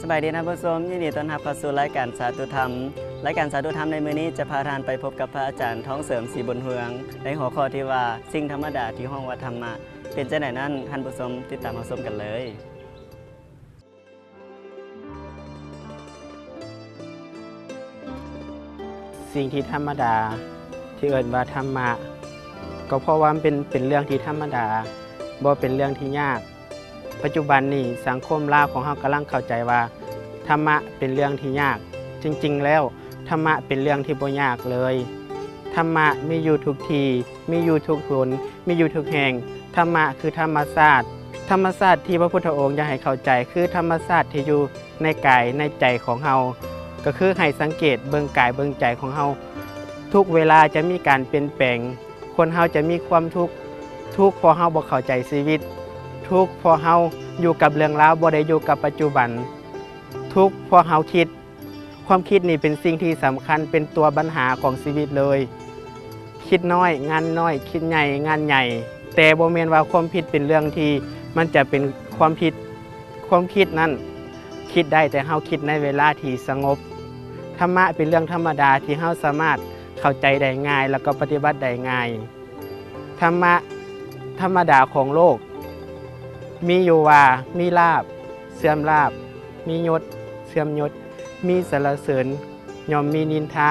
สบายดีนะผู้ชมยินดีต้อนรับเข้าสู่รายการสาธุธรรมรายการสาธุธรรมในมื้อนี้จะพาท่านไปพบกับพระอาจารย์ท้องเสริมศรีบุญเฮืองในหัวข้อที่ว่าสิ่งธรรมดาที่ห้องว่าธรรมะเป็นจังได๋นั้นท่านผู้ชมติดตามรับชมกันเลยสิ่งที่ธรรมดาที่เอิ้นว่าธรรมะก็เพราะว่ามันเป็นเรื่องที่ธรรมดาบ่เป็นเรื่องที่ยากปัจจุบันนี้สังคมลาวของเรากำลังเข้าใจว่าธรรมะเป็นเรื่องที่ยากจริงๆแล้วธรรมะเป็นเรื่องที่บ่ยากเลยธรรมะมีอยู่ทุกที่มีอยู่ทุกหนมีอยู่ทุกแห่งธรรมะคือธรรมชาติธรรมชาติที่พระพุทธองค์อยากให้เข้าใจคือธรรมชาติที่อยู่ในกายในใจของเราก็คือให้สังเกตเบิ่งกายเบิ่งใจของเราทุกเวลาจะมีการเปลี่ยนแปลงคนเราจะมีความทุกข์เพราะเราบ่เข้าใจชีวิตทุกข์เพราะเราอยู่กับเรื่องราวบ่ได้อยู่กับปัจจุบันทุกข์เพราะเราคิดความคิดนี่เป็นสิ่งที่สำคัญเป็นตัวปัญหาของชีวิตเลยคิดน้อยงานน้อยคิดใหญ่งานใหญ่แต่บ่แม่นว่าความผิดเป็นเรื่องที่มันจะเป็นความผิดความคิดนั้นคิดได้แต่เราคิดในเวลาที่สงบธรรมะเป็นเรื่องธรรมดาที่เราสามารถเข้าใจได้ง่ายแล้วก็ปฏิบัติได้ง่ายธรรมะธรรมดาของโลกมีอยู่ว่ามีลาภเสื่อมลาภมียศเสื่อมยศมีสรรเสริญย่อมมีนินทา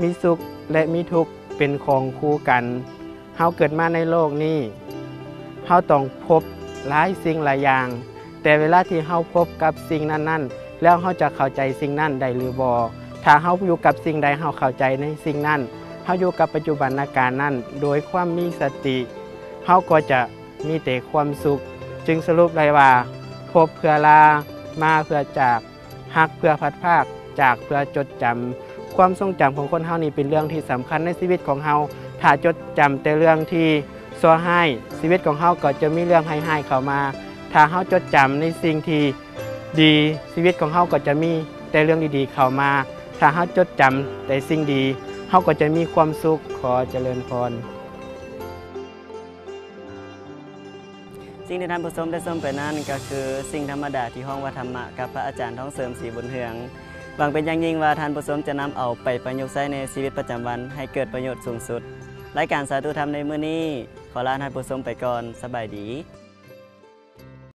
มีสุขและมีทุกข์เป็นของคู่กันเฮาเกิดมาในโลกนี้เฮาต้องพบหลายสิ่งหลายอย่างแต่เวลาที่เฮาพบกับสิ่งนั้นๆแล้วเฮาจะเข้าใจสิ่งนั้นได้หรือบ่ถ้าเฮาอยู่กับสิ่งใดเฮาเข้าใจในสิ่งนั้นเฮาอยู่กับปัจจุบันการนั้นโดยความมีสติเฮาก็จะมีแต่ความสุขจึงสรุปได้ว่าพบเพื่อลามาเพื่อจากฮักเพื่อพัดภาคจากเพื่อจดจำความทรงจำของคนเฮานี่เป็นเรื่องที่สำคัญในชีวิตของเฮาถ้าจดจำแต่เรื่องที่ซัวให้ชีวิตของเฮาก็จะมีเรื่องให้เข้ามาถ้าเฮาจดจำในสิ่งที่ดีชีวิตของเฮาก็จะมีแต่เรื่องดีๆเข้ามาถ้าเฮาจดจำแต่สิ่งดีเฮาก็จะมีความสุขขอเจริญพรสิ่งที่ท่านผู้ชมได้ชมไปนั้นก็คือสิ่งธรรมดาที่ห้องว่าธรรมะกับพระอาจารย์ท้องเสริมศรีบุญเฮืองหวังเป็นอย่างยิ่งว่าท่านผู้ชมจะนำเอาไปประยุกต์ใช้ในชีวิตประจำวันให้เกิดประโยชน์สูงสุดรายการสาธุธรรมในมื้อนี้ขอลาท่านผู้ชมไปก่อนสบายดี